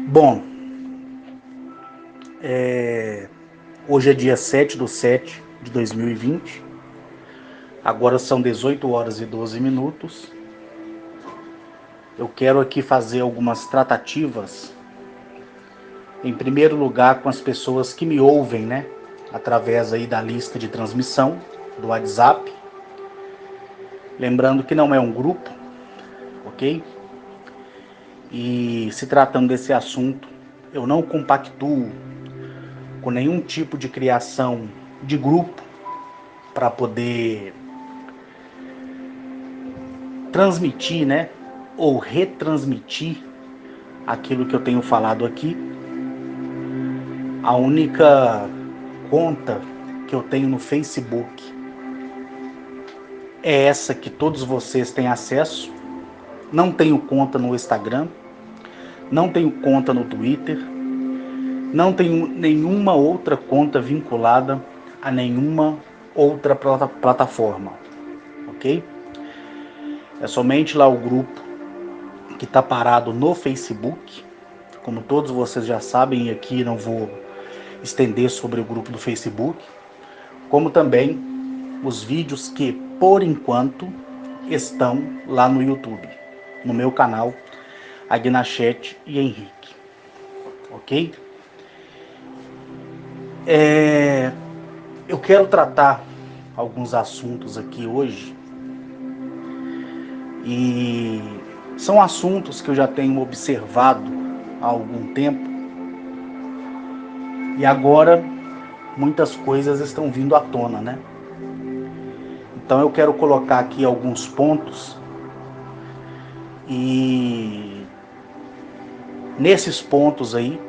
Bom, hoje é dia 7/7 de 2020. Agora são 18 horas e 12 minutos. Eu quero aqui fazer algumas tratativas. Em primeiro lugar, com as pessoas que me ouvem, né? Através aí da lista de transmissão do WhatsApp. Lembrando que não é um grupo, ok? E se tratando desse assunto, eu não compactuo com nenhum tipo de criação de grupo para poder transmitir, né, ou retransmitir aquilo que eu tenho falado aqui. A única conta que eu tenho no Facebook é essa que todos vocês têm acesso. Não tenho conta no Instagram, não tenho conta no Twitter, não tenho nenhuma outra conta vinculada a nenhuma outra plataforma, ok? É somente lá o grupo que está parado no Facebook. Como todos vocês já sabem, e aqui não vou estender sobre o grupo do Facebook, como também os vídeos que, por enquanto, estão lá no YouTube, no meu canal, Agnachete e Henrique, ok? Eu quero tratar alguns assuntos aqui hoje, e são assuntos que eu já tenho observado há algum tempo, e agora muitas coisas estão vindo à tona, né? Então eu quero colocar aqui alguns pontos, e nesses pontos aí,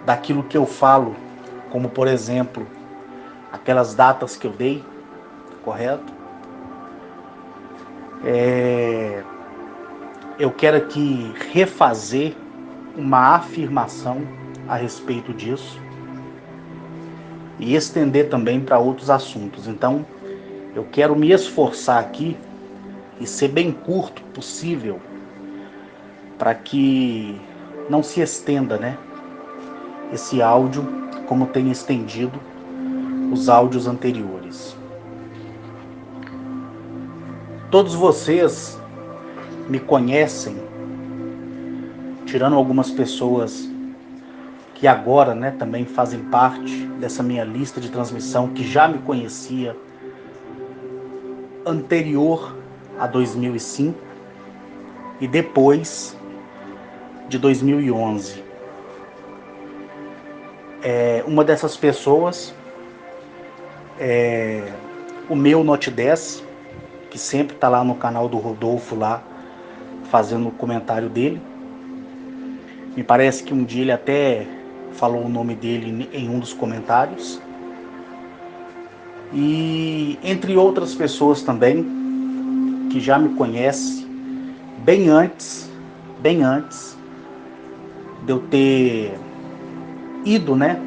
daquilo que eu falo, como por exemplo, aquelas datas que eu dei, correto? Eu quero aqui refazer uma afirmação a respeito disso e estender também para outros assuntos. Então, eu quero me esforçar aqui e ser bem curto possível para que não se estenda, né, esse áudio como tem estendido os áudios anteriores. Todos vocês me conhecem, tirando algumas pessoas que agora, né, também fazem parte dessa minha lista de transmissão, que já me conhecia anterior a 2005 e depois de 2011. Uma dessas pessoas é o meu Note 10, que sempre está lá no canal do Rodolfo, lá fazendo o comentário dele. Me parece que um dia ele até falou o nome dele em um dos comentários. E entre outras pessoas também, que já me conhecem bem antes de eu ter ido, né,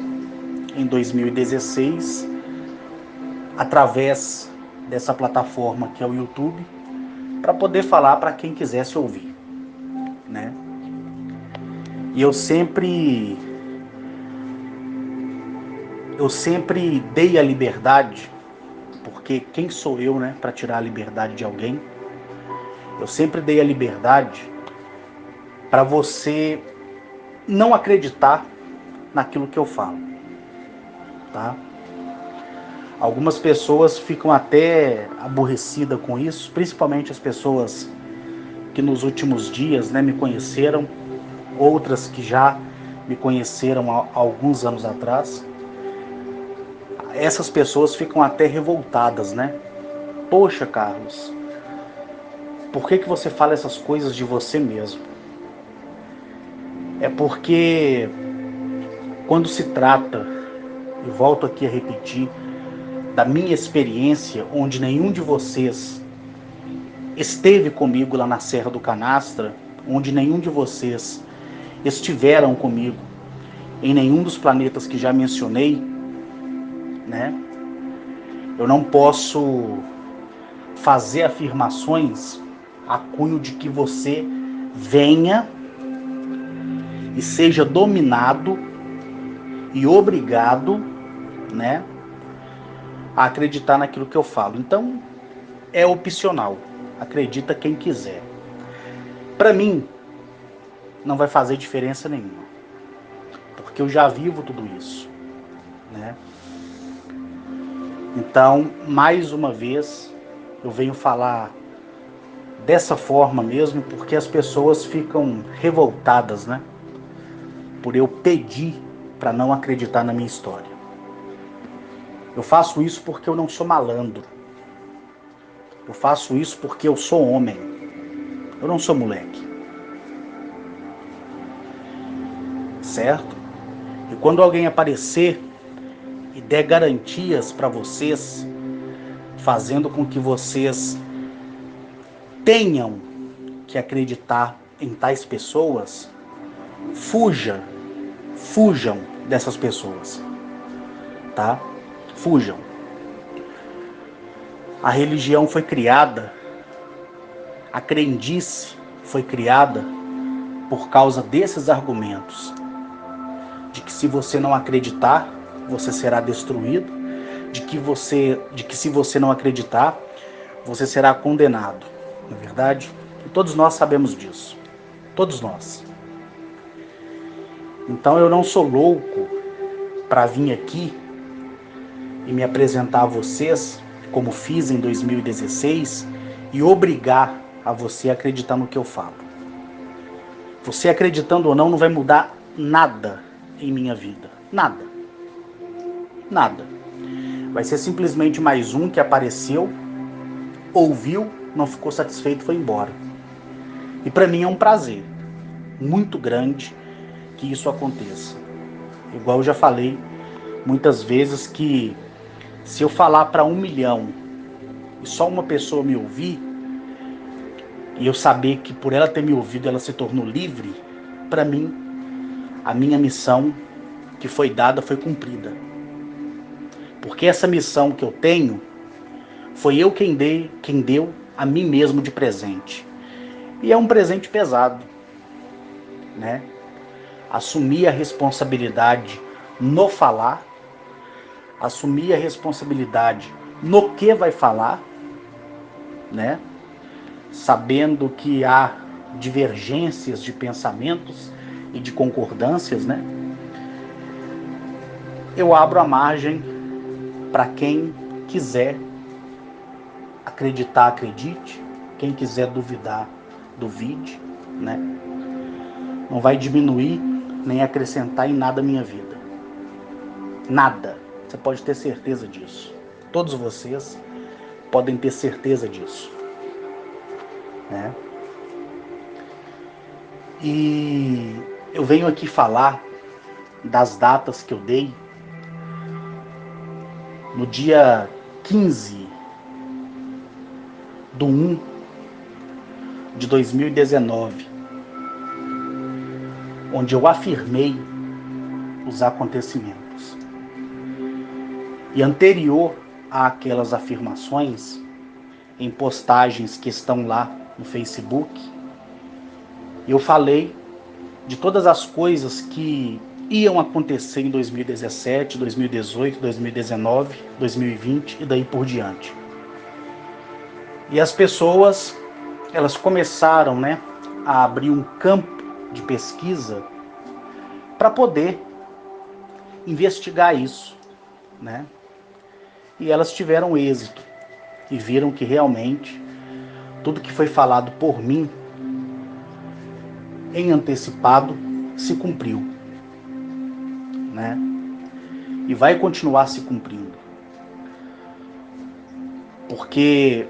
em 2016, através dessa plataforma que é o YouTube, para poder falar para quem quisesse ouvir, né? E eu sempre dei a liberdade, porque quem sou eu, né, para tirar a liberdade de alguém? Eu sempre dei a liberdade para você não acreditar naquilo que eu falo, tá? Algumas pessoas ficam até aborrecidas com isso, principalmente as pessoas que nos últimos dias, né, me conheceram, outras que já me conheceram há alguns anos atrás. Essas pessoas ficam até revoltadas, né? Poxa, Carlos, por que você fala essas coisas de você mesmo? É porque quando se trata, e volto aqui a repetir, da minha experiência, onde nenhum de vocês esteve comigo lá na Serra do Canastra, onde nenhum de vocês estiveram comigo em nenhum dos planetas que já mencionei, né? Eu não posso fazer afirmações a cunho de que você venha e seja dominado e obrigado, né, a acreditar naquilo que eu falo. Então, é opcional. Acredita quem quiser. Para mim, não vai fazer diferença nenhuma, porque eu já vivo tudo isso, né? Então, mais uma vez, eu venho falar dessa forma mesmo, porque as pessoas ficam revoltadas, né? Por eu pedir para não acreditar na minha história. Eu faço isso porque eu não sou malandro. Eu faço isso porque eu sou homem. Eu não sou moleque. Certo? E quando alguém aparecer e der garantias para vocês, fazendo com que vocês tenham que acreditar em tais pessoas, fujam dessas pessoas, tá? Fujam. A religião foi criada, a crendice foi criada por causa desses argumentos, de que se você não acreditar, você será destruído, de que se você não acreditar, você será condenado. Não é verdade? E todos nós sabemos disso. Todos nós. Então eu não sou louco para vir aqui e me apresentar a vocês, como fiz em 2016, e obrigar a você a acreditar no que eu falo. Você acreditando ou não, não vai mudar nada em minha vida. Nada. Nada. Vai ser simplesmente mais um que apareceu, ouviu, não ficou satisfeito e foi embora. E para mim é um prazer muito grande que isso aconteça. Igual eu já falei muitas vezes que se eu falar para 1 milhão e só uma pessoa me ouvir, e eu saber que por ela ter me ouvido ela se tornou livre, para mim, a minha missão que foi dada foi cumprida. Porque essa missão que eu tenho, foi eu quem deu a mim mesmo de presente. E é um presente pesado, né? Assumir a responsabilidade no falar, assumir a responsabilidade no que vai falar, né? Sabendo que há divergências de pensamentos e de concordâncias, né? Eu abro a margem para quem quiser acreditar, acredite. Quem quiser duvidar, duvide, né? Não vai diminuir nem acrescentar em nada a minha vida. Nada. Você pode ter certeza disso. Todos vocês podem ter certeza disso, né? E eu venho aqui falar das datas que eu dei no dia 15/1/2019, onde eu afirmei os acontecimentos. E anterior àquelas afirmações, em postagens que estão lá no Facebook, eu falei de todas as coisas que iam acontecer em 2017, 2018, 2019, 2020 e daí por diante. E as pessoas, elas começaram, né, a abrir um campo de pesquisa para poder investigar isso, né? E elas tiveram êxito e viram que realmente tudo que foi falado por mim em antecipado se cumpriu, né? E vai continuar se cumprindo. Porque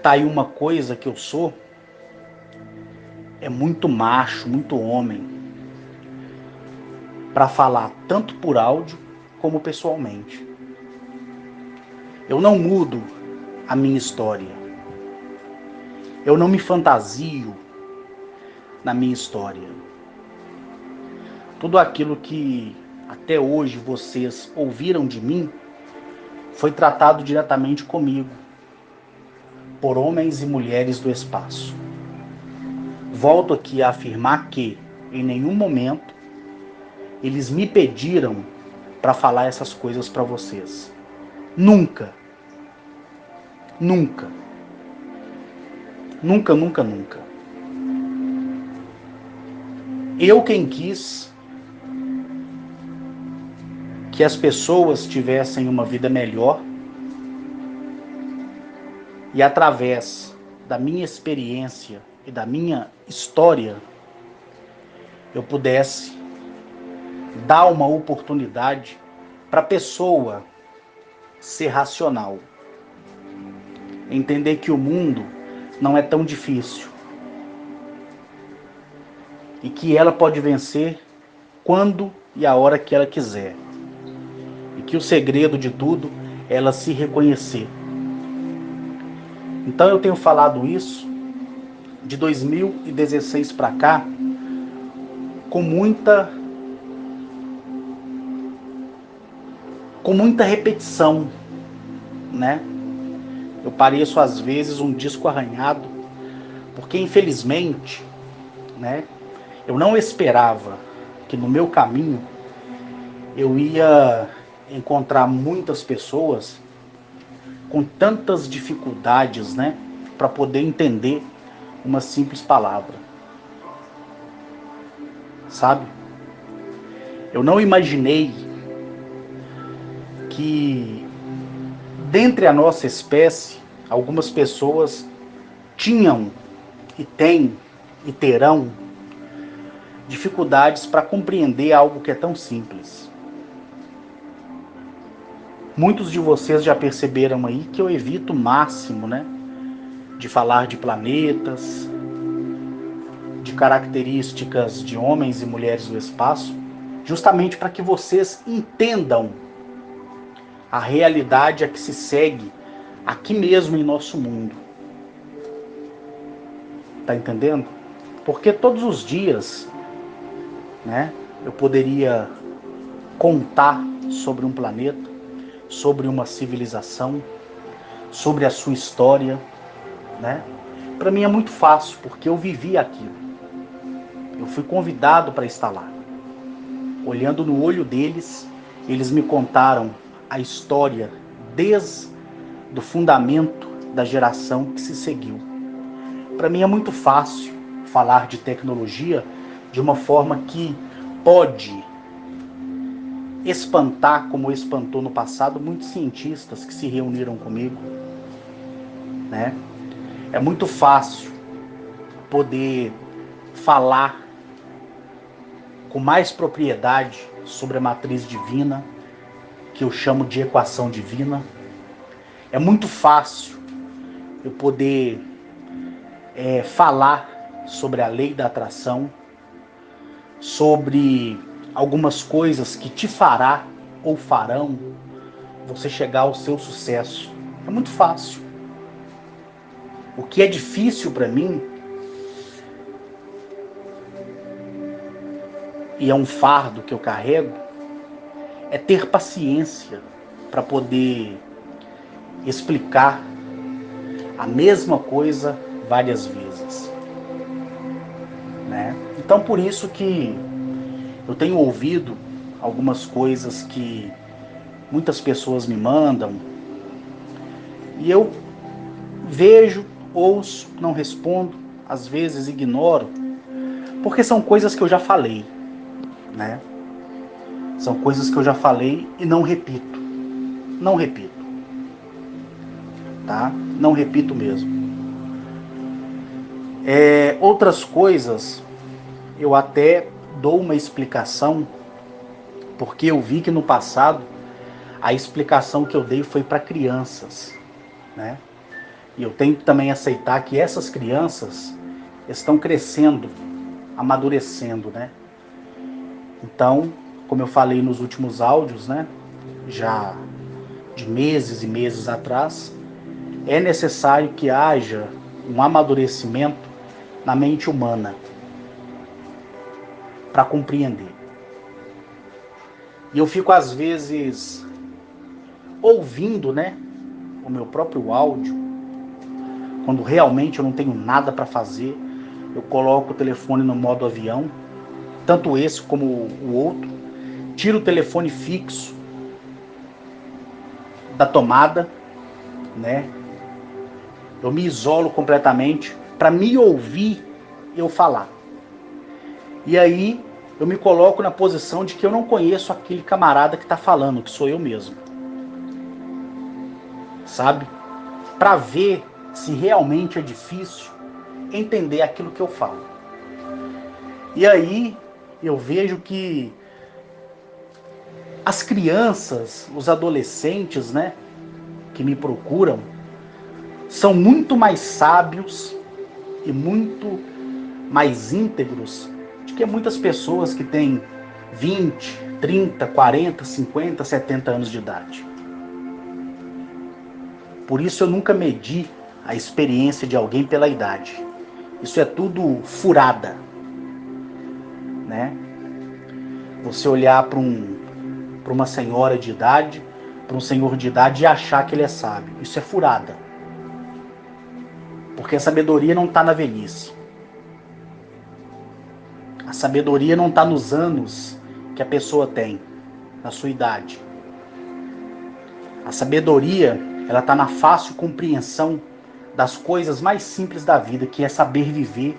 tá aí uma coisa que eu sou, é muito macho, muito homem, para falar tanto por áudio como pessoalmente. Eu não mudo a minha história. Eu não me fantasio na minha história. Tudo aquilo que até hoje vocês ouviram de mim foi tratado diretamente comigo, por homens e mulheres do espaço. volto aqui a afirmar que em nenhum momento eles me pediram para falar essas coisas para vocês. Nunca. Nunca. Nunca, nunca, nunca. Eu quem quis que as pessoas tivessem uma vida melhor e através da minha experiência e da minha história eu pudesse dar uma oportunidade para a pessoa ser racional, entender que o mundo não é tão difícil e que ela pode vencer quando e a hora que ela quiser, e que o segredo de tudo é ela se reconhecer. Então eu tenho falado isso de 2016 para cá com muita repetição, né? Eu pareço às vezes um disco arranhado, porque infelizmente, né, eu não esperava que no meu caminho eu ia encontrar muitas pessoas com tantas dificuldades, né, para poder entender uma simples palavra. Sabe? Eu não imaginei que dentre a nossa espécie, algumas pessoas tinham e têm e terão dificuldades para compreender algo que é tão simples. Muitos de vocês já perceberam aí que eu evito o máximo, né, de falar de planetas, de características de homens e mulheres do espaço, justamente para que vocês entendam a realidade a que se segue aqui mesmo em nosso mundo. Tá entendendo? Porque todos os dias, né, eu poderia contar sobre um planeta, sobre uma civilização, sobre a sua história, né? Para mim é muito fácil, porque eu vivi aquilo. Eu fui convidado para estar lá. Olhando no olho deles, eles me contaram a história desde o fundamento da geração que se seguiu. Para mim é muito fácil falar de tecnologia de uma forma que pode espantar, como espantou no passado, muitos cientistas que se reuniram comigo, né? É muito fácil poder falar com mais propriedade sobre a matriz divina, que eu chamo de equação divina. É muito fácil eu poder falar sobre a lei da atração, sobre algumas coisas que te fará ou farão você chegar ao seu sucesso. É muito fácil. O que é difícil para mim, e é um fardo que eu carrego, é ter paciência para poder explicar a mesma coisa várias vezes, né? Então por isso que eu tenho ouvido algumas coisas que muitas pessoas me mandam e eu vejo, ouço, não respondo, às vezes ignoro, porque são coisas que eu já falei, né? São coisas que eu já falei e não repito. Não repito. Tá? Não repito mesmo. Outras coisas eu até dou uma explicação, porque eu vi que no passado a explicação que eu dei foi para crianças, né? E eu tenho que também aceitar que essas crianças estão crescendo, amadurecendo, né? Então, como eu falei nos últimos áudios, né, já de meses e meses atrás, é necessário que haja um amadurecimento na mente humana para compreender. E eu fico às vezes ouvindo, né, o meu próprio áudio, quando realmente eu não tenho nada para fazer, eu coloco o telefone no modo avião, tanto esse como o outro, tiro o telefone fixo da tomada, né? Eu me isolo completamente para me ouvir eu falar. E aí eu me coloco na posição de que eu não conheço aquele camarada que está falando, que sou eu mesmo. Sabe? Para ver se realmente é difícil entender aquilo que eu falo. E aí eu vejo que as crianças, os adolescentes, né, que me procuram, são muito mais sábios e muito mais íntegros do que muitas pessoas que têm 20, 30, 40, 50, 70 anos de idade. Por isso eu nunca medi a experiência de alguém pela idade. Isso é tudo furada, né? Você olhar para uma senhora de idade, para um senhor de idade e achar que ele é sábio. Isso é furada. Porque a sabedoria não está na velhice. A sabedoria não está nos anos que a pessoa tem, na sua idade. A sabedoria, ela está na fácil compreensão das coisas mais simples da vida, que é saber viver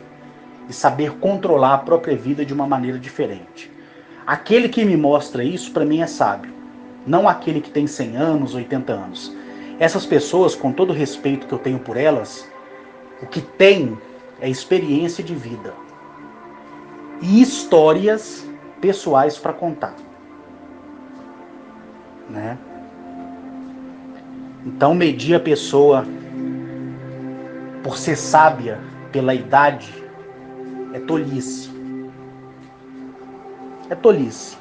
e saber controlar a própria vida de uma maneira diferente. Aquele que me mostra isso, para mim, é sábio. Não aquele que tem 100 anos, 80 anos. Essas pessoas, com todo o respeito que eu tenho por elas, o que tem é experiência de vida e histórias pessoais para contar, né? Então, medir a pessoa por ser sábia pela idade é tolice. É tolice.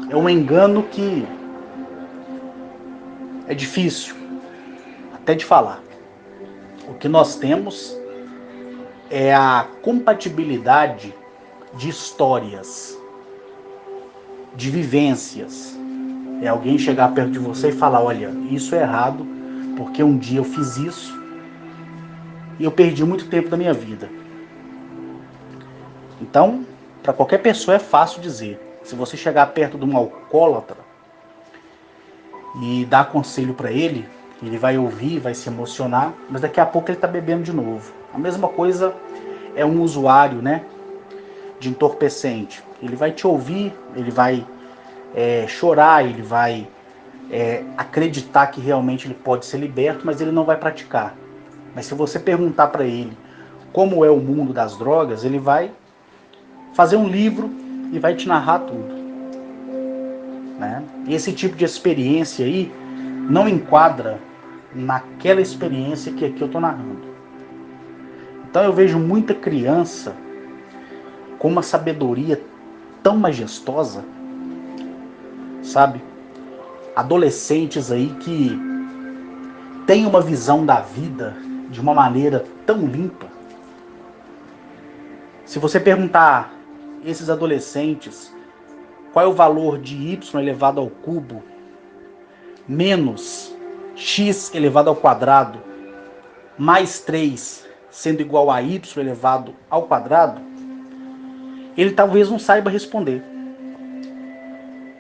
É um engano que é difícil até de falar. O que nós temos é a compatibilidade de histórias, de vivências. É alguém chegar perto de você e falar, olha, isso é errado, porque um dia eu fiz isso e eu perdi muito tempo da minha vida. Então, para qualquer pessoa é fácil dizer. Se você chegar perto de um alcoólatra e dar conselho para ele, ele vai ouvir, vai se emocionar, mas daqui a pouco ele está bebendo de novo. A mesma coisa é um usuário, né, de entorpecente. Ele vai te ouvir, ele vai chorar, ele vai acreditar que realmente ele pode ser liberto, mas ele não vai praticar. Mas se você perguntar para ele como é o mundo das drogas, ele vai fazer um livro e vai te narrar tudo, né? E esse tipo de experiência aí não enquadra naquela experiência que aqui eu estou narrando. Então eu vejo muita criança com uma sabedoria tão majestosa, sabe? Adolescentes aí que têm uma visão da vida de uma maneira tão limpa. Se você perguntar a esses adolescentes qual é o valor de y elevado ao cubo menos x elevado ao quadrado mais 3 sendo igual a y elevado ao quadrado, ele talvez não saiba responder.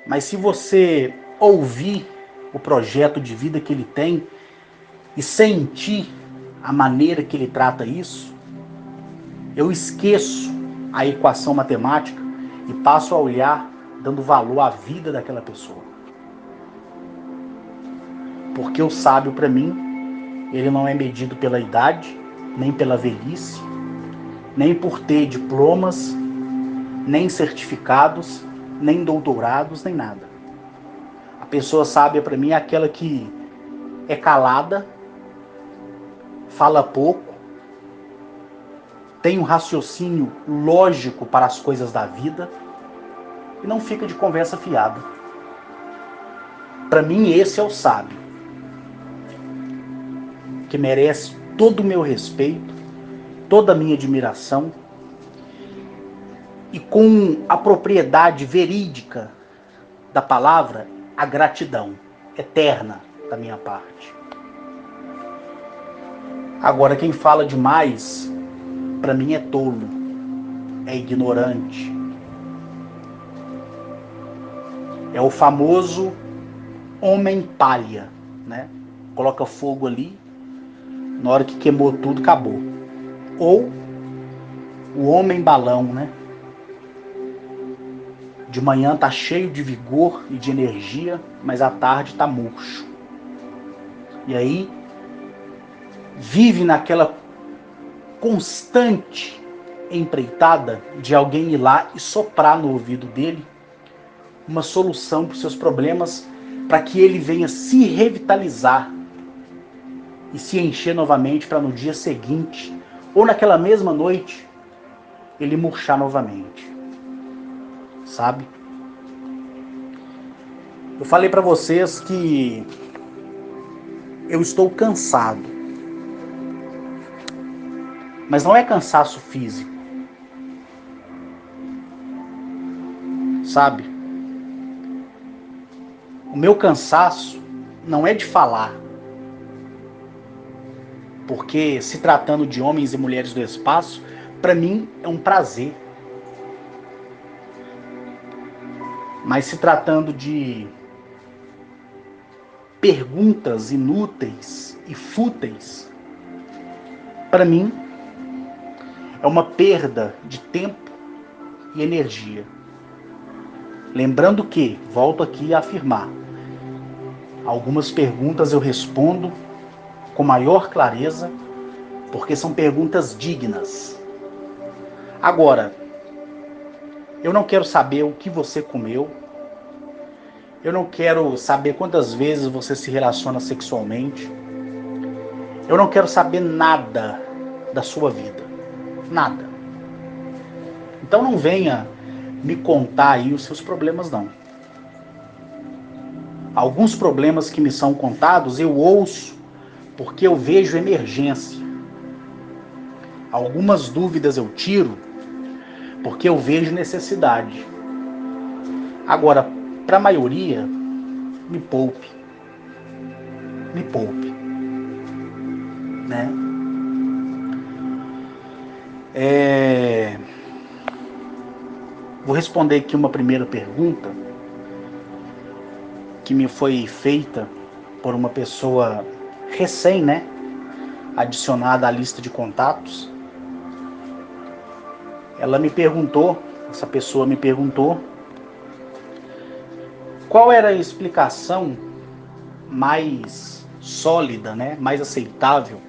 Mas se você ouvir o projeto de vida que ele tem e sentir a maneira que ele trata isso, eu esqueço a equação matemática e passo a olhar dando valor à vida daquela pessoa. Porque o sábio, para mim, ele não é medido pela idade, nem pela velhice, nem por ter diplomas, nem certificados, nem doutorados, nem nada. A pessoa sábia, para mim, é aquela que é calada, fala pouco, tem um raciocínio lógico para as coisas da vida e não fica de conversa fiada. Para mim, esse é o sábio, que merece todo o meu respeito, toda a minha admiração e, com a propriedade verídica da palavra, a gratidão eterna da minha parte. Agora, quem fala demais, para mim é tolo, é ignorante. É o famoso homem palha, né? Coloca fogo ali, na hora que queimou tudo, acabou. Ou o homem balão, né? De manhã tá cheio de vigor e de energia, mas à tarde tá murcho. E aí vive naquela constante empreitada de alguém ir lá e soprar no ouvido dele uma solução para os seus problemas, para que ele venha se revitalizar e se encher novamente, para no dia seguinte ou naquela mesma noite ele murchar novamente, sabe? Eu falei para vocês que eu estou cansado, mas não é cansaço físico, sabe? O meu cansaço não é de falar, porque se tratando de homens e mulheres do espaço, para mim é um prazer. Mas se tratando de perguntas inúteis e fúteis, para mim é uma perda de tempo e energia. Lembrando que, volto aqui a afirmar, algumas perguntas eu respondo com maior clareza, porque são perguntas dignas. Agora, eu não quero saber o que você comeu, eu não quero saber quantas vezes você se relaciona sexualmente, eu não quero saber nada da sua vida, nada. Então não venha me contar aí os seus problemas, não. Alguns problemas que me são contados eu ouço porque eu vejo emergência. Algumas dúvidas eu tiro porque eu vejo necessidade. Agora, para a maioria, me poupe. Me poupe. Né? Vou responder aqui uma primeira pergunta que me foi feita por uma pessoa recém, né, adicionada à lista de contatos. Essa pessoa me perguntou qual era a explicação mais sólida, né, mais aceitável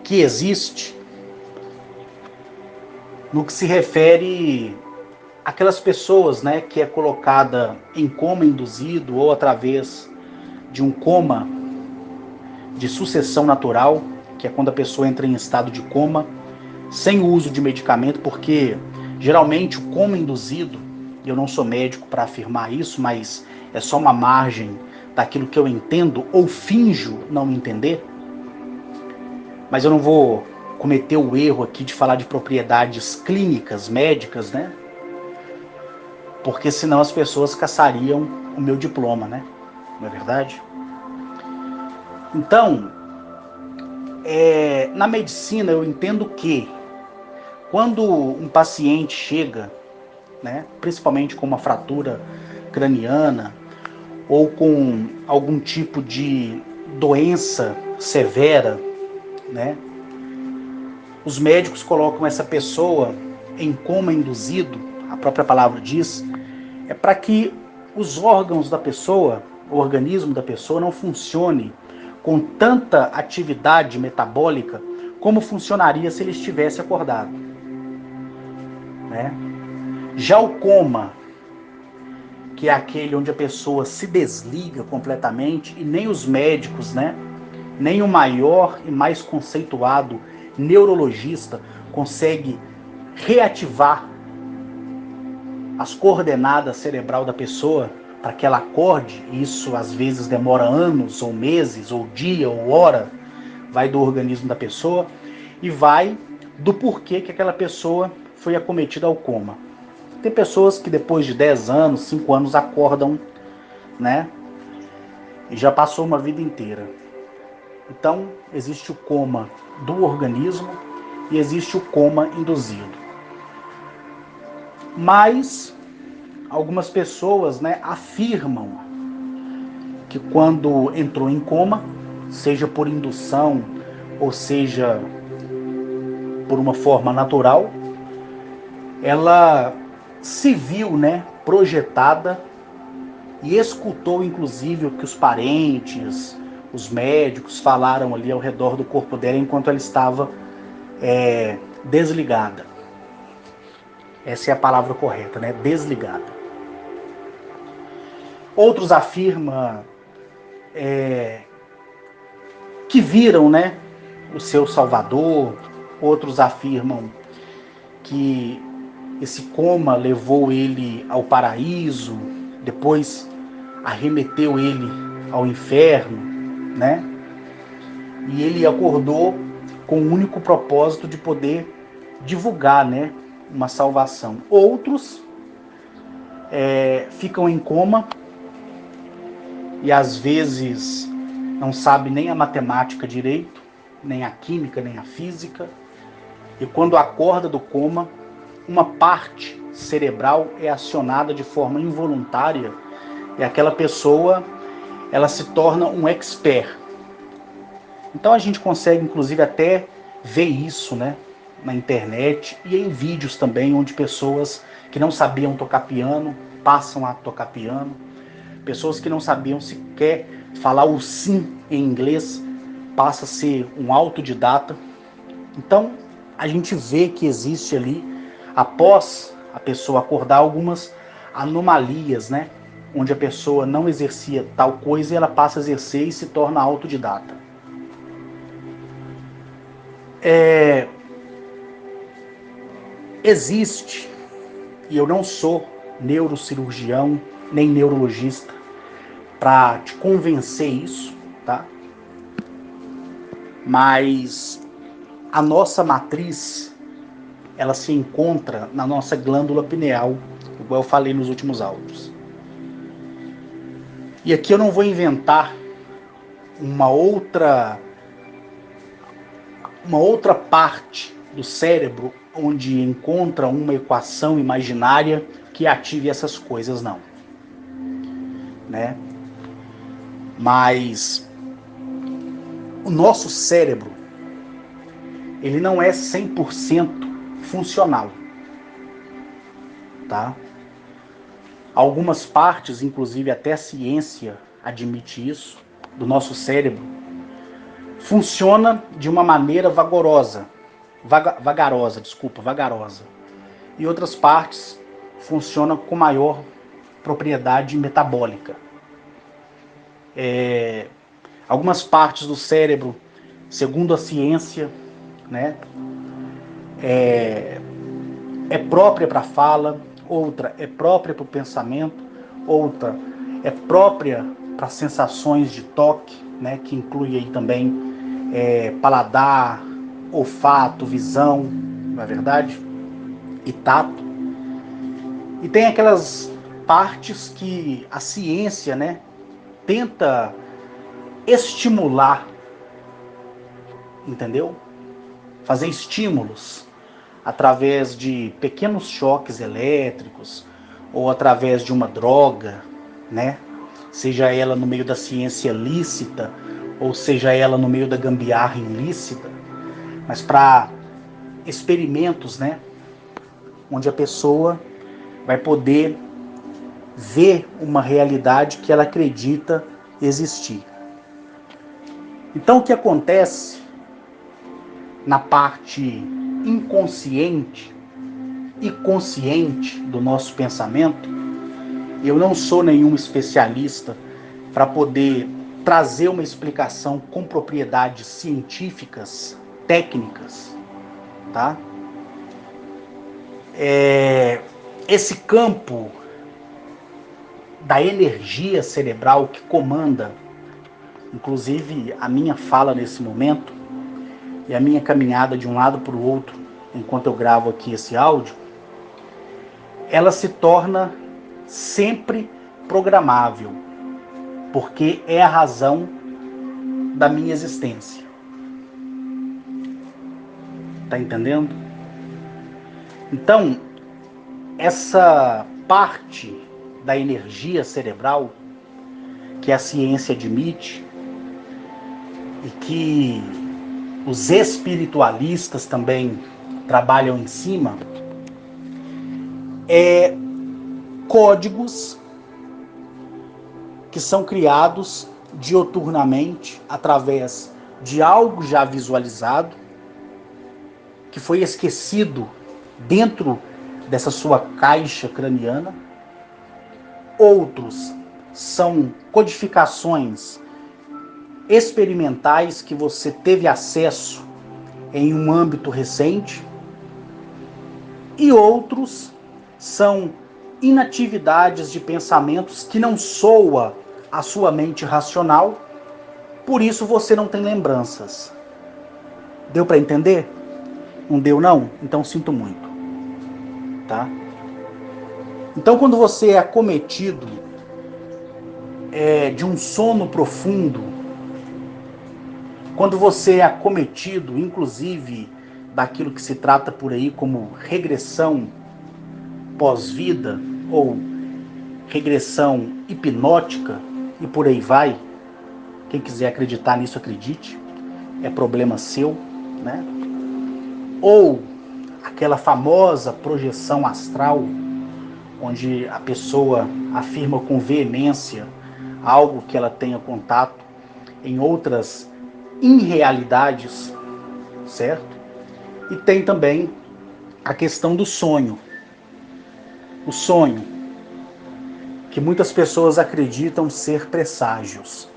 que existe no que se refere àquelas pessoas, né, que é colocada em coma induzido ou através de um coma de sucessão natural, que é quando a pessoa entra em estado de coma, sem o uso de medicamento, porque geralmente o coma induzido, eu não sou médico para afirmar isso, mas é só uma margem daquilo que eu entendo ou finjo não entender, mas eu não vou cometer o erro aqui de falar de propriedades clínicas, médicas, né? Porque senão as pessoas caçariam o meu diploma, né? Não é verdade? Então, na medicina eu entendo que quando um paciente chega, né, principalmente com uma fratura craniana ou com algum tipo de doença severa, né, os médicos colocam essa pessoa em coma induzido, a própria palavra diz, é para que os órgãos da pessoa, o organismo da pessoa não funcione com tanta atividade metabólica como funcionaria se ele estivesse acordado. Né? Já o coma, que é aquele onde a pessoa se desliga completamente e nem os médicos, né, nem o maior e mais conceituado neurologista consegue reativar as coordenadas cerebral da pessoa para que ela acorde. Isso às vezes demora anos ou meses ou dia ou hora, vai do organismo da pessoa e vai do porquê que aquela pessoa foi acometida ao coma. Tem pessoas que depois de 10 anos, 5 anos acordam, né? E já passou uma vida inteira. Então, existe o coma do organismo e existe o coma induzido. Mas algumas pessoas, né, afirmam que quando entrou em coma, seja por indução ou seja por uma forma natural, ela se viu, né, projetada e escutou inclusive o que os parentes, os médicos falaram ali ao redor do corpo dela enquanto ela estava desligada. Essa é a palavra correta, né? Desligada. Outros afirmam que viram, né, o seu Salvador. Outros afirmam que esse coma levou ele ao paraíso, depois arremeteu ele ao inferno, né? E ele acordou com o único propósito de poder divulgar, né, uma salvação. Outros ficam em coma e às vezes não sabe nem a matemática direito, nem a química, nem a física. E quando acorda do coma, uma parte cerebral é acionada de forma involuntária e aquela pessoa, ela se torna um expert. Então a gente consegue inclusive até ver isso, né, na internet e em vídeos também, onde pessoas que não sabiam tocar piano passam a tocar piano, pessoas que não sabiam sequer falar o sim em inglês passa a ser um autodidata. Então a gente vê que existe ali, após a pessoa acordar, algumas anomalias, né, onde a pessoa não exercia tal coisa e ela passa a exercer e se torna autodidata. Existe, e eu não sou neurocirurgião nem neurologista para te convencer isso, tá? Mas a nossa matriz, ela se encontra na nossa glândula pineal, igual eu falei nos últimos áudios. E aqui eu não vou inventar uma outra parte do cérebro onde encontra uma equação imaginária que ative essas coisas, não. Né? Mas o nosso cérebro, ele não é 100% funcional. Tá? Algumas partes, inclusive até a ciência admite isso, do nosso cérebro, funciona de uma maneira vagarosa. E outras partes funcionam com maior propriedade metabólica. Algumas partes do cérebro, segundo a ciência, né, é própria para a fala, outra é própria para o pensamento, outra é própria para sensações de toque, né, que inclui aí também paladar, olfato, visão, não é verdade? E tato. E tem aquelas partes que a ciência, né, tenta estimular, entendeu? Fazer estímulos através de pequenos choques elétricos ou através de uma droga, né? Seja ela no meio da ciência lícita ou seja ela no meio da gambiarra ilícita, mas para experimentos, né? Onde a pessoa vai poder ver uma realidade que ela acredita existir. Então o que acontece na parte inconsciente e consciente do nosso pensamento, eu não sou nenhum especialista para poder trazer uma explicação com propriedades científicas, técnicas, tá? Esse campo da energia cerebral que comanda, inclusive a minha fala nesse momento e a minha caminhada de um lado para o outro enquanto eu gravo aqui esse áudio, ela se torna sempre programável, porque é a razão da minha existência. Tá entendendo? Então, essa parte da energia cerebral que a ciência admite e que os espiritualistas também trabalham em cima, é códigos que são criados dioturnamente através de algo já visualizado, que foi esquecido dentro dessa sua caixa craniana. Outros são codificações experimentais que você teve acesso em um âmbito recente, e outros são inatividades de pensamentos que não soa a sua mente racional, por isso você não tem lembranças. Deu para entender? Não deu não? Então sinto muito, tá? Então quando você é acometido de um sono profundo, quando você é acometido, inclusive, daquilo que se trata por aí como regressão pós-vida ou regressão hipnótica, e por aí vai, quem quiser acreditar nisso, acredite, é problema seu, né? Ou aquela famosa projeção astral, onde a pessoa afirma com veemência algo que ela tenha contato em outras irrealidades, certo? E tem também a questão do sonho. O sonho, que muitas pessoas acreditam ser presságios.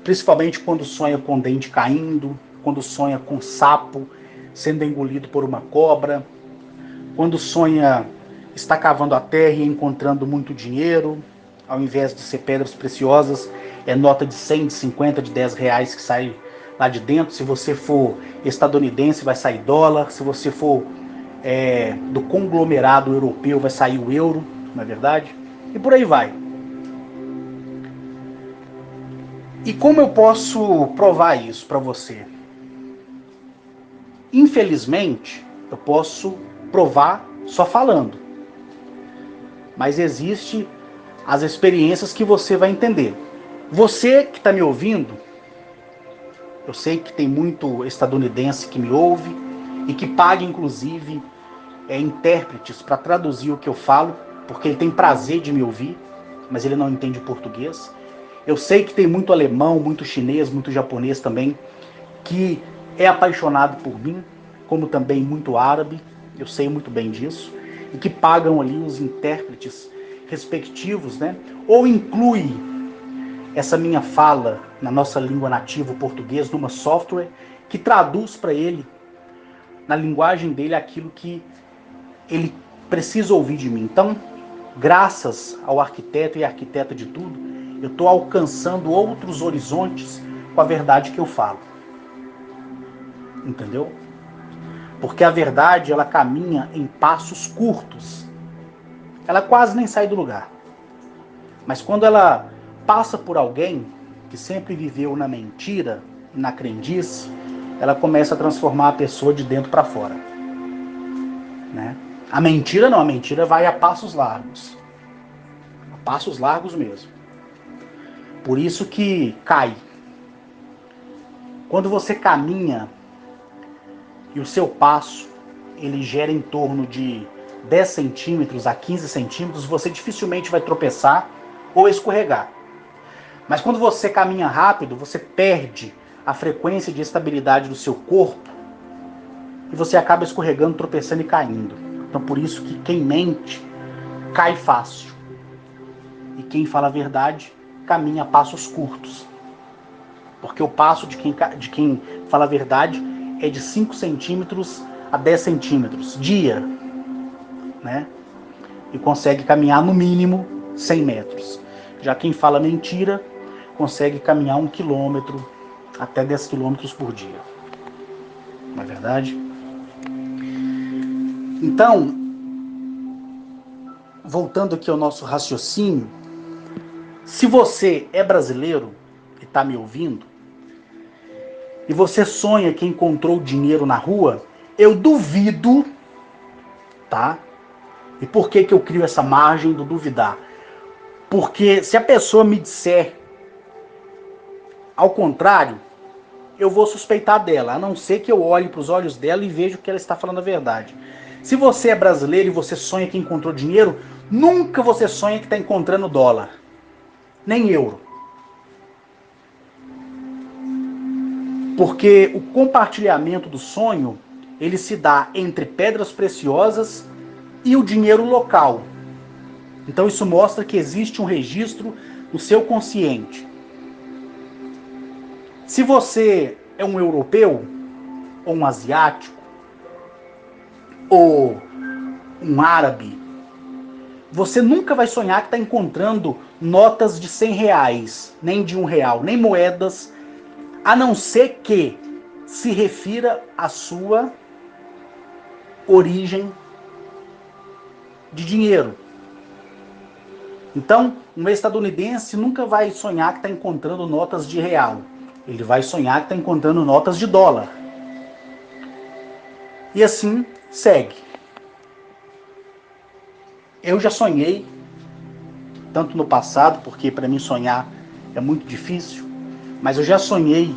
Principalmente quando sonha com dente caindo, quando sonha com sapo sendo engolido por uma cobra, quando sonha está cavando a terra e encontrando muito dinheiro, ao invés de ser pedras preciosas, é nota de 100, de 50, de 10 reais que sai lá de dentro. Se você for estadunidense, vai sair dólar. Se você for do conglomerado europeu, vai sair o euro, não é verdade? E por aí vai. E como eu posso provar isso para você? Infelizmente, eu posso provar só falando. Mas existe as experiências que você vai entender. Você que está me ouvindo, eu sei que tem muito estadunidense que me ouve e que paga, inclusive, intérpretes para traduzir o que eu falo, porque ele tem prazer de me ouvir, mas ele não entende português. Eu sei que tem muito alemão, muito chinês, muito japonês também, que é apaixonado por mim, como também muito árabe, eu sei muito bem disso, e que pagam ali os intérpretes respectivos, né? Ou inclui essa minha fala na nossa língua nativa, o português, numa software que traduz para ele, na linguagem dele, aquilo que ele precisa ouvir de mim. Então, graças ao arquiteto e arquiteta de tudo, eu estou alcançando outros horizontes com a verdade que eu falo. Entendeu? Porque a verdade, ela caminha em passos curtos. Ela quase nem sai do lugar. Mas quando ela passa por alguém que sempre viveu na mentira e na crendice, ela começa a transformar a pessoa de dentro para fora. Né? A mentira não, a mentira vai a passos largos. A passos largos mesmo. Por isso que cai. Quando você caminha e o seu passo ele gera em torno de 10 centímetros a 15 centímetros, você dificilmente vai tropeçar ou escorregar. Mas quando você caminha rápido, você perde a frequência de estabilidade do seu corpo e você acaba escorregando, tropeçando e caindo. Então por isso que quem mente cai fácil. E quem fala a verdade caminha a passos curtos. Porque o passo de quem fala a verdade é de 5 centímetros a 10 centímetros dia, né? E consegue caminhar no mínimo 100 metros. Já quem fala mentira consegue caminhar 1 quilômetro até 10 quilômetros por dia. Não é verdade? Então, voltando aqui ao nosso raciocínio, se você é brasileiro e está me ouvindo, e você sonha que encontrou dinheiro na rua, eu duvido, tá? E por que que eu crio essa margem do duvidar? Porque se a pessoa me disser ao contrário, eu vou suspeitar dela, a não ser que eu olhe para os olhos dela e veja que ela está falando a verdade. Se você é brasileiro e você sonha que encontrou dinheiro, nunca você sonha que está encontrando dólar, nem euro. Porque o compartilhamento do sonho, ele se dá entre pedras preciosas e o dinheiro local. Então isso mostra que existe um registro no seu consciente. Se você é um europeu, ou um asiático, ou um árabe, você nunca vai sonhar que está encontrando notas de 100 reais, nem de R$1, nem moedas, a não ser que se refira à sua origem de dinheiro. Então, um estadunidense nunca vai sonhar que está encontrando notas de real. Ele vai sonhar que está encontrando notas de dólar. E assim segue. Eu já sonhei, tanto no passado, porque para mim sonhar é muito difícil, mas eu já sonhei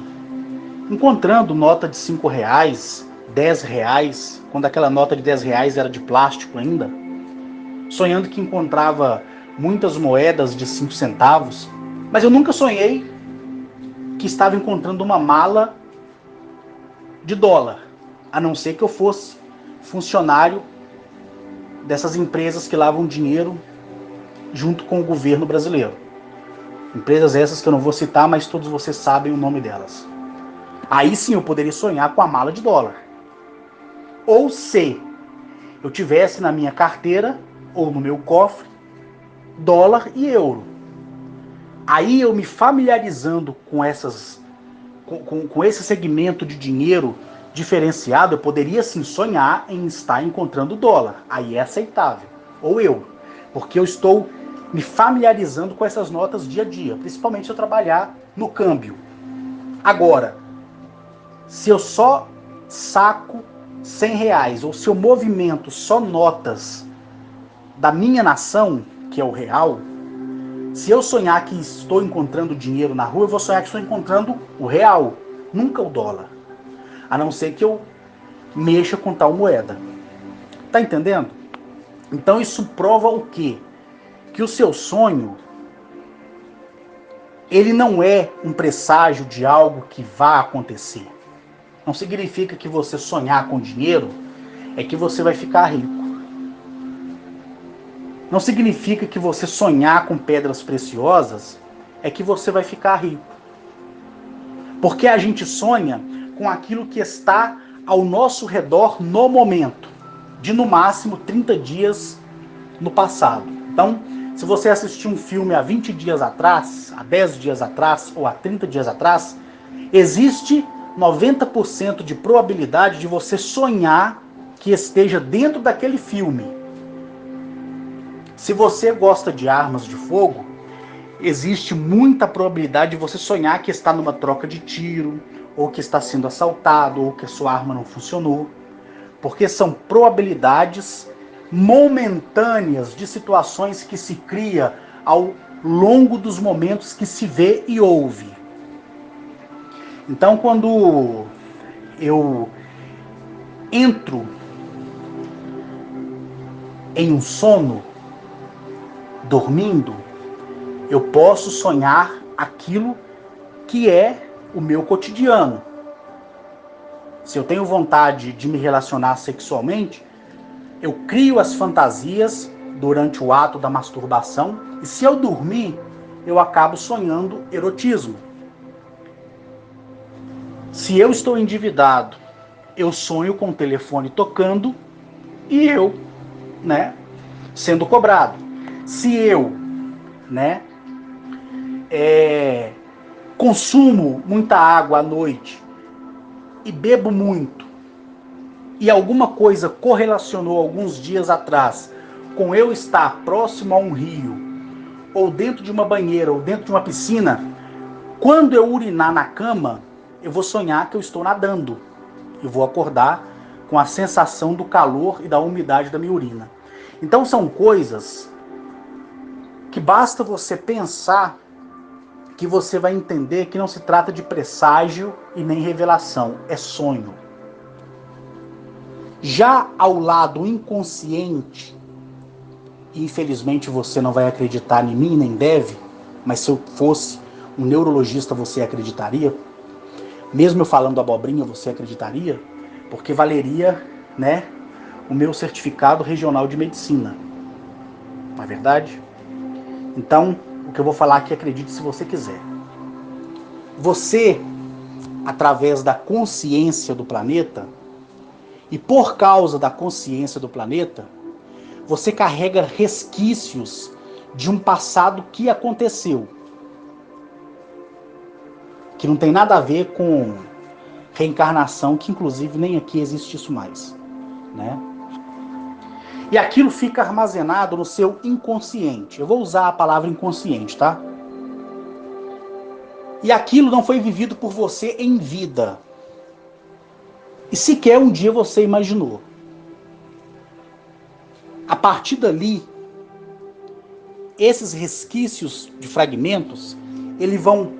encontrando nota de 5 reais, 10 reais, quando aquela nota de 10 reais era de plástico ainda, sonhando que encontrava muitas moedas de 5 centavos, mas eu nunca sonhei que estava encontrando uma mala de dólar, a não ser que eu fosse funcionário dessas empresas que lavam dinheiro junto com o governo brasileiro. Empresas essas que eu não vou citar, mas todos vocês sabem o nome delas. Aí sim eu poderia sonhar com a mala de dólar. Ou se eu tivesse na minha carteira ou no meu cofre dólar e euro. Aí eu me familiarizando com esse segmento de dinheiro diferenciado, eu poderia sim sonhar em estar encontrando dólar. Aí é aceitável. Ou euro. Porque eu estou me familiarizando com essas notas dia a dia, principalmente se eu trabalhar no câmbio. Agora, se eu só saco 100 reais, ou se eu movimento só notas da minha nação, que é o real, se eu sonhar que estou encontrando dinheiro na rua, eu vou sonhar que estou encontrando o real, nunca o dólar. A não ser que eu mexa com tal moeda. Tá entendendo? Então isso prova o quê? Que o seu sonho, ele não é um presságio de algo que vai acontecer. Não significa que você sonhar com dinheiro é que você vai ficar rico. Não significa que você sonhar com pedras preciosas é que você vai ficar rico. Porque a gente sonha com aquilo que está ao nosso redor no momento, de no máximo 30 dias no passado. Então, se você assistiu um filme há 20 dias atrás, há 10 dias atrás ou há 30 dias atrás, existe 90% de probabilidade de você sonhar que esteja dentro daquele filme. Se você gosta de armas de fogo, existe muita probabilidade de você sonhar que está numa troca de tiro, ou que está sendo assaltado, ou que a sua arma não funcionou. Porque são probabilidades momentâneas de situações que se cria ao longo dos momentos que se vê e ouve. Então, quando eu entro em um sono, dormindo, eu posso sonhar aquilo que é o meu cotidiano. Se eu tenho vontade de me relacionar sexualmente, eu crio as fantasias durante o ato da masturbação, e se eu dormir, eu acabo sonhando erotismo. Se eu estou endividado, eu sonho com o telefone tocando e eu, sendo cobrado. Se eu, consumo muita água à noite e bebo muito, e alguma coisa correlacionou alguns dias atrás com eu estar próximo a um rio, ou dentro de uma banheira, ou dentro de uma piscina, quando eu urinar na cama, eu vou sonhar que eu estou nadando. Eu vou acordar com a sensação do calor e da umidade da minha urina. Então são coisas que basta você pensar que você vai entender que não se trata de presságio e nem revelação, é sonho. Já ao lado inconsciente, infelizmente você não vai acreditar em mim, nem deve, mas se eu fosse um neurologista você acreditaria, mesmo eu falando abobrinha você acreditaria, porque valeria, né, o meu certificado regional de medicina, não é verdade? Então, o que eu vou falar aqui, acredite se você quiser. Você, através da consciência do planeta, e por causa da consciência do planeta, você carrega resquícios de um passado que aconteceu, que não tem nada a ver com reencarnação, que inclusive nem aqui existe isso mais, né? E aquilo fica armazenado no seu inconsciente. Eu vou usar a palavra inconsciente, tá? E aquilo não foi vivido por você em vida. E sequer um dia você imaginou. A partir dali, esses resquícios de fragmentos, eles vão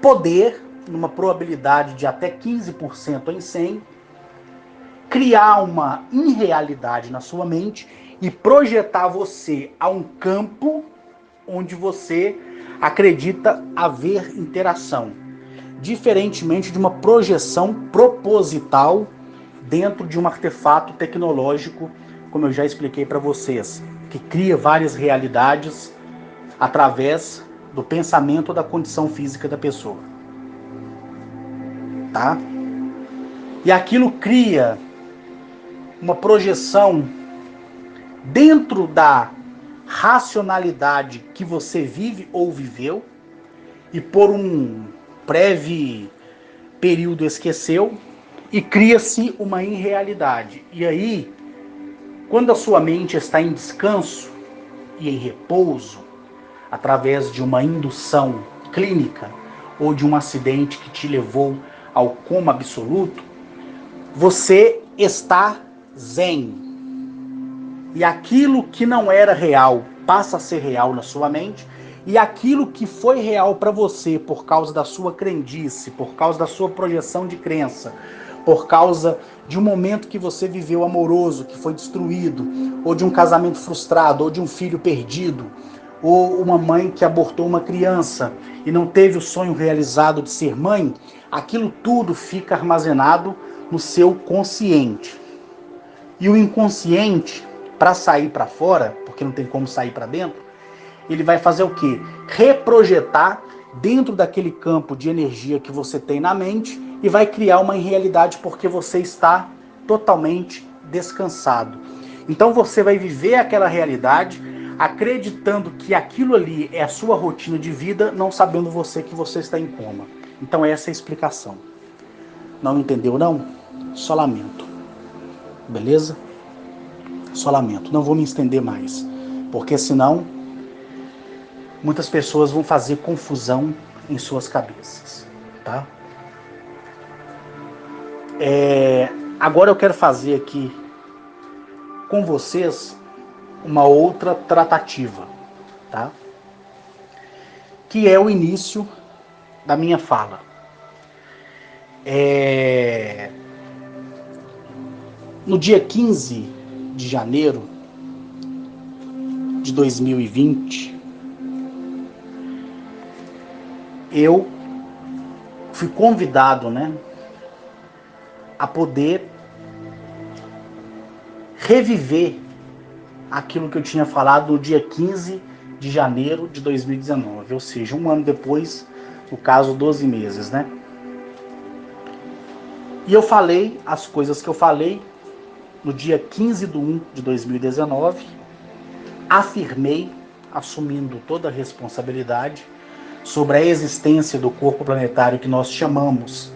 poder, numa probabilidade de até 15% em 100, criar uma irrealidade na sua mente e projetar você a um campo onde você acredita haver interação, diferentemente de uma projeção proposital dentro de um artefato tecnológico, como eu já expliquei para vocês, que cria várias realidades através do pensamento ou da condição física da pessoa. Tá? E aquilo cria uma projeção dentro da racionalidade que você vive ou viveu e por um breve período esqueceu e cria-se uma irrealidade. E aí, quando a sua mente está em descanso e em repouso, através de uma indução clínica ou de um acidente que te levou ao coma absoluto, você está zen. E aquilo que não era real passa a ser real na sua mente, e aquilo que foi real para você por causa da sua crendice, por causa da sua projeção de crença, por causa de um momento que você viveu amoroso, que foi destruído, ou de um casamento frustrado, ou de um filho perdido, ou uma mãe que abortou uma criança e não teve o sonho realizado de ser mãe, aquilo tudo fica armazenado no seu consciente. E o inconsciente, para sair para fora, porque não tem como sair para dentro, ele vai fazer o quê? Reprojetar dentro daquele campo de energia que você tem na mente e vai criar uma irrealidade porque você está totalmente descansado. Então você vai viver aquela realidade acreditando que aquilo ali é a sua rotina de vida, não sabendo você que você está em coma. Então essa é a explicação. Não entendeu não? Só lamento. Beleza? Só lamento. Não vou me estender mais, porque senão muitas pessoas vão fazer confusão em suas cabeças, tá? Agora eu quero fazer aqui com vocês uma outra tratativa, tá? Que é o início da minha fala. No dia 15 de janeiro de 2020, eu fui convidado, né, a poder reviver aquilo que eu tinha falado no dia 15 de janeiro de 2019, ou seja, um ano depois, no caso 12 meses, né? E eu falei as coisas que eu falei no dia 15 de 1 de 2019, afirmei, assumindo toda a responsabilidade, sobre a existência do corpo planetário que nós chamamos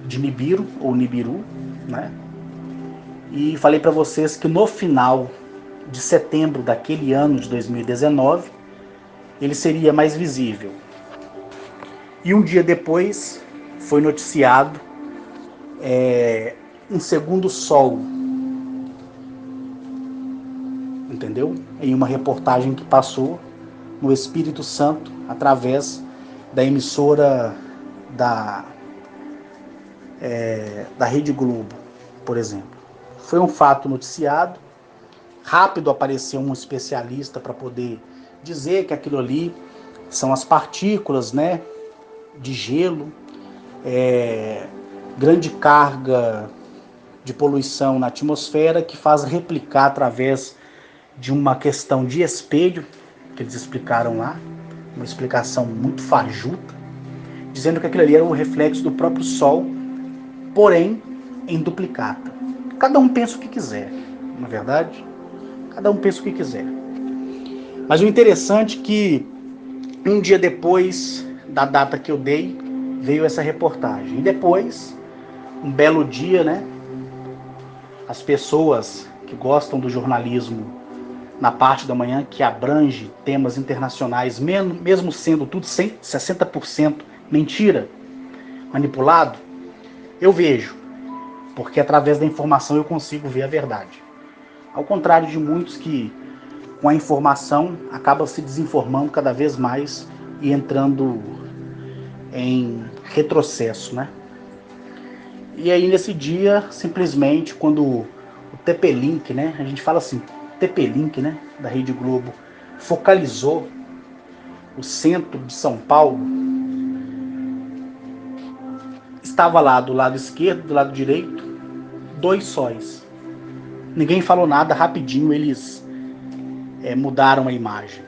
de Nibiru, ou Nibiru, né? E falei para vocês que no final de setembro daquele ano de 2019, ele seria mais visível. E um dia depois, foi noticiado um segundo sol, entendeu? Em uma reportagem que passou no Espírito Santo, através da emissora da Rede Globo, por exemplo. Foi um fato noticiado, rápido apareceu um especialista para poder dizer que aquilo ali são as partículas, né, de gelo, grande carga de poluição na atmosfera que faz replicar através de uma questão de espelho, que eles explicaram lá, uma explicação muito fajuta, dizendo que aquilo ali era o reflexo do próprio Sol, porém em duplicata. Cada um pensa o que quiser, não é verdade? Cada um pensa o que quiser. Mas o interessante é que um dia depois da data que eu dei, veio essa reportagem. E depois, um belo dia, né? As pessoas que gostam do jornalismo na parte da manhã, que abrange temas internacionais, mesmo sendo tudo 60% mentira, manipulado, eu vejo, porque através da informação eu consigo ver a verdade. Ao contrário de muitos que, com a informação, acabam se desinformando cada vez mais e entrando em retrocesso, né? E aí nesse dia, simplesmente, quando o TP-Link, né? A gente fala assim, TP-Link, né? Da Rede Globo, focalizou o centro de São Paulo, estava lá do lado esquerdo, do lado direito, 2 sóis. Ninguém falou nada, rapidinho eles mudaram a imagem,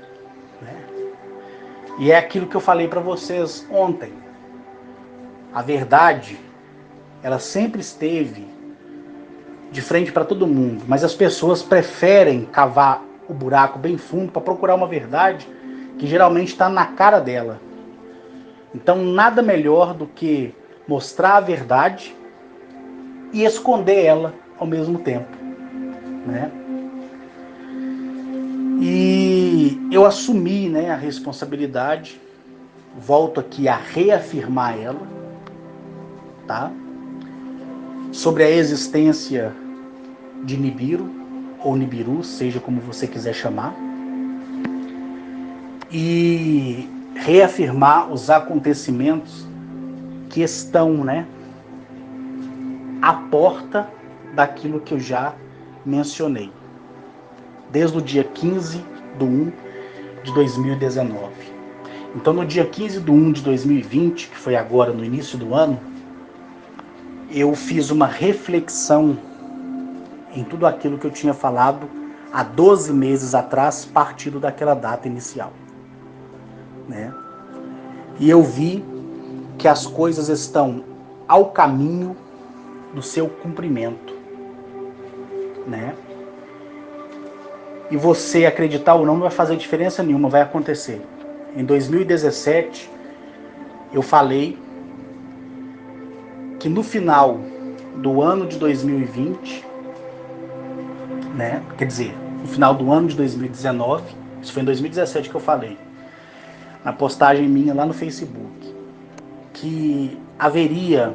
né? E é aquilo que eu falei para vocês ontem. A verdade, ela sempre esteve de frente para todo mundo, mas as pessoas preferem cavar o buraco bem fundo para procurar uma verdade que geralmente está na cara dela. Então nada melhor do que mostrar a verdade e esconder ela ao mesmo tempo, né? E eu assumi, né, a responsabilidade, volto aqui a reafirmar ela, tá? Sobre a existência de Nibiru, ou Nibiru, seja como você quiser chamar, e reafirmar os acontecimentos que estão, né, à porta daquilo que eu já mencionei, desde o dia 15/1 de 2019. Então, no dia 15/1 de 2020, que foi agora no início do ano, eu fiz uma reflexão em tudo aquilo que eu tinha falado há 12 meses atrás, partindo daquela data inicial, né? E eu vi que as coisas estão ao caminho do seu cumprimento, né? E você acreditar ou não vai fazer diferença nenhuma, vai acontecer. Em 2017, eu falei que no final do ano de 2020, né? Quer dizer, no final do ano de 2019, isso foi em 2017 que eu falei, na postagem minha lá no Facebook, que haveria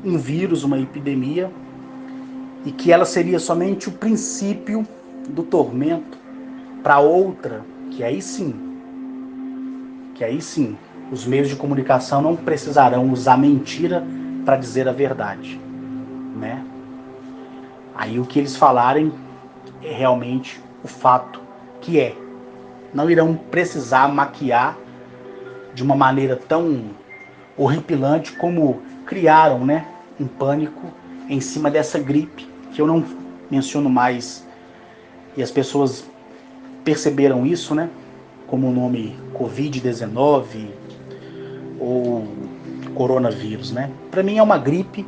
um vírus, uma epidemia, e que ela seria somente o princípio do tormento para outra, que aí sim, os meios de comunicação não precisarão usar mentira para dizer a verdade, né? Aí o que eles falarem é realmente o fato que é. Não irão precisar maquiar de uma maneira tão horripilante como criaram, né, um pânico em cima dessa gripe, que eu não menciono mais, e as pessoas perceberam isso, né, como o nome Covid-19 ou coronavírus, né? Para mim é uma gripe,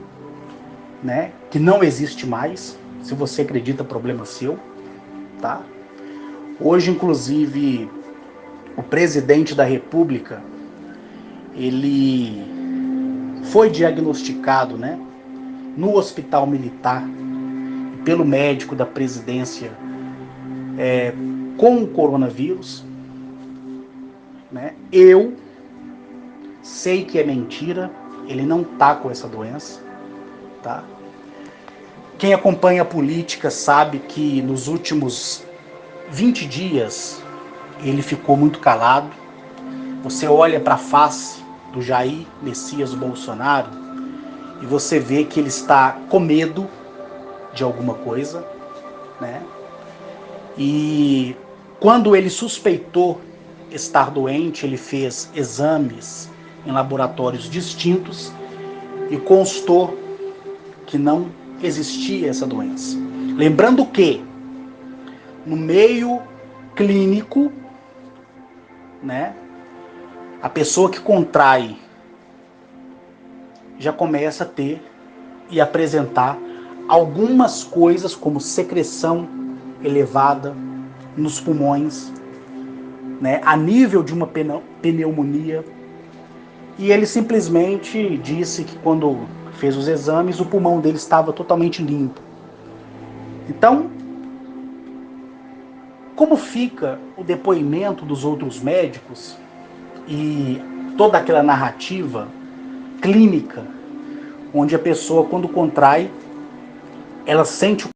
né, que não existe mais. Se você acredita, problema seu, tá? Hoje, inclusive, o presidente da República, ele foi diagnosticado, né, no hospital militar, pelo médico da presidência, com o coronavírus, né? Eu sei que é mentira, ele não está com essa doença, tá? Quem acompanha a política sabe que nos últimos 20 dias ele ficou muito calado. Você olha para a face do Jair Messias Bolsonaro e você vê que ele está com medo de alguma coisa, né? E quando ele suspeitou estar doente, ele fez exames em laboratórios distintos e constou que não existia essa doença. Lembrando que no meio clínico, né, a pessoa que contrai já começa a ter e apresentar algumas coisas como secreção elevada nos pulmões, né, a nível de uma pneumonia. E ele simplesmente disse que quando fez os exames, o pulmão dele estava totalmente limpo. Então, como fica o depoimento dos outros médicos e toda aquela narrativa clínica, onde a pessoa, quando contrai, ela sente